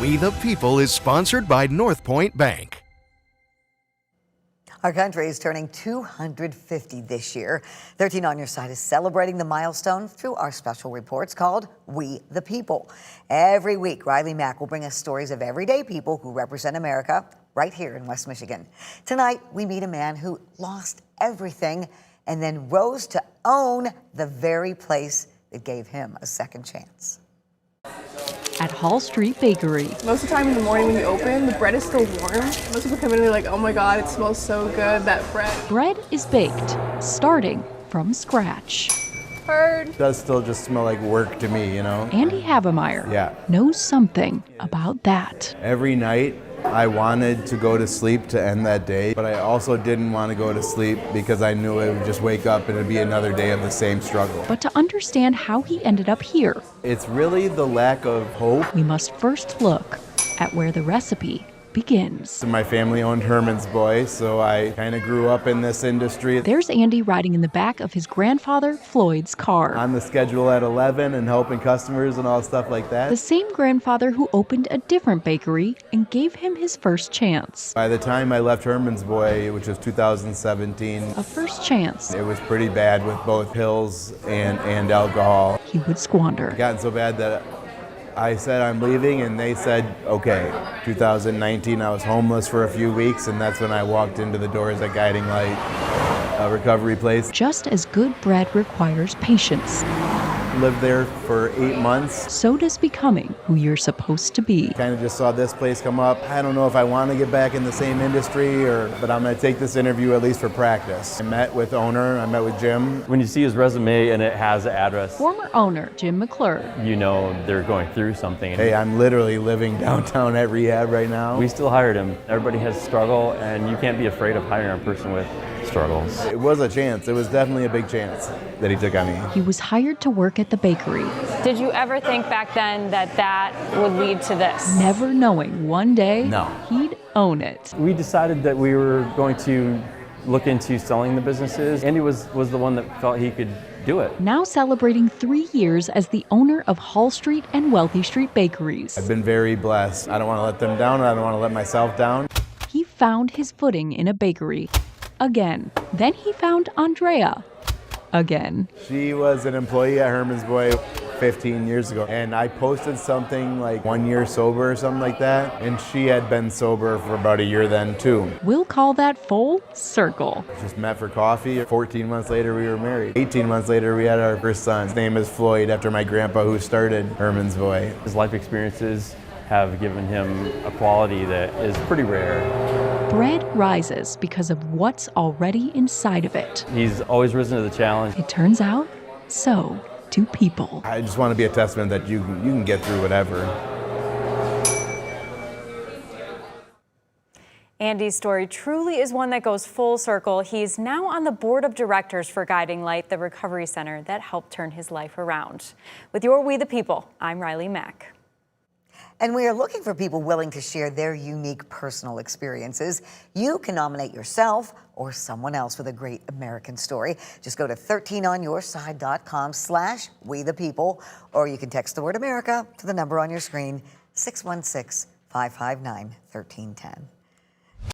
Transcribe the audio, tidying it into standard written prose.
We the People is sponsored by North Point Bank. Our country is turning 250 this year. 13 on Your Side is celebrating the milestone through our special reports called We the People. Every week, Riley Mack will bring us stories of everyday people who represent America right here in West Michigan. Tonight, we meet a man who lost everything and then rose to own the very place that gave him a second chance. At Hall Street Bakery. Most of the time in the morning when you open, the bread is still warm. Most people come in and they're like, oh my God, it smells so good, that bread. Bread is baked, starting from scratch. Heard. Does still just smell like work to me, you know? Andy Havemeier knows something about that. Every night I wanted to go to sleep to end that day, but I also didn't want to go to sleep because I knew I would just wake up and it'd be another day of the same struggle. But to understand how he ended up here, it's really the lack of hope. we must first look at where the recipe begins. So my family owned Herman's Boy, so I kind of grew up in this industry. There's Andy riding in the back of his grandfather Floyd's car. On the schedule at 11 and helping customers and all stuff like that. The same grandfather who opened a different bakery and gave him his first chance. By the time I left Herman's Boy, which was 2017, A first chance it was pretty bad with both pills and alcohol. he would squander. It got so bad that I said I'm leaving, and they said, okay. 2019, I was homeless for a few weeks, and that's when I walked into the doors at Guiding Light, a recovery place. Just as good bread requires patience, Lived there for 8 months. so does becoming who you're supposed to be. Kind of just saw this place come up. I don't know if I want to get back in the same industry, but I'm going to take this interview at least for practice. I met with owner, I met with Jim. When you see his resume and it has the address, Former owner Jim McClure. you know they're going through something. Hey, I'm literally living downtown at rehab right now. We still hired him. Everybody has struggle, and you can't be afraid of hiring a person with struggles. It was a chance. It was definitely a big chance that he took on me. He was hired to work at the bakery, Did you ever think back then that that would lead to this? never knowing one day No. he'd own it. We decided that we were going to look into selling the businesses. Andy was the one that felt he could do it. Now celebrating 3 years as the owner of Hall Street and Wealthy Street Bakeries. I've been very blessed. I don't want to let them down. I don't want to let myself down. He found his footing in a bakery. Again. Then he found Andrea. Again. She was an employee at Herman's Boy 15 years ago, and I posted something like 1 year sober or something like that, and she had been sober for about a year then too. We'll call that full circle. Just met for coffee. 14 months later we were married. 18 months later we had our first son. His name is Floyd, after my grandpa who started Herman's Boy. His life experiences have given him a quality that is pretty rare. Bread rises because of what's already inside of it. He's always risen to the challenge. It turns out, so do people. I just want to be a testament that you can get through whatever. Andy's story truly is one that goes full circle. He's now on the board of directors for Guiding Light, the recovery center that helped turn his life around. With your We the People, I'm Riley Mack. And we are looking for people willing to share their unique personal experiences. You can nominate yourself or someone else with a great American story. Just go to 13onyourside.com/WeThePeople, or you can text the word America to the number on your screen, 616-559-1310.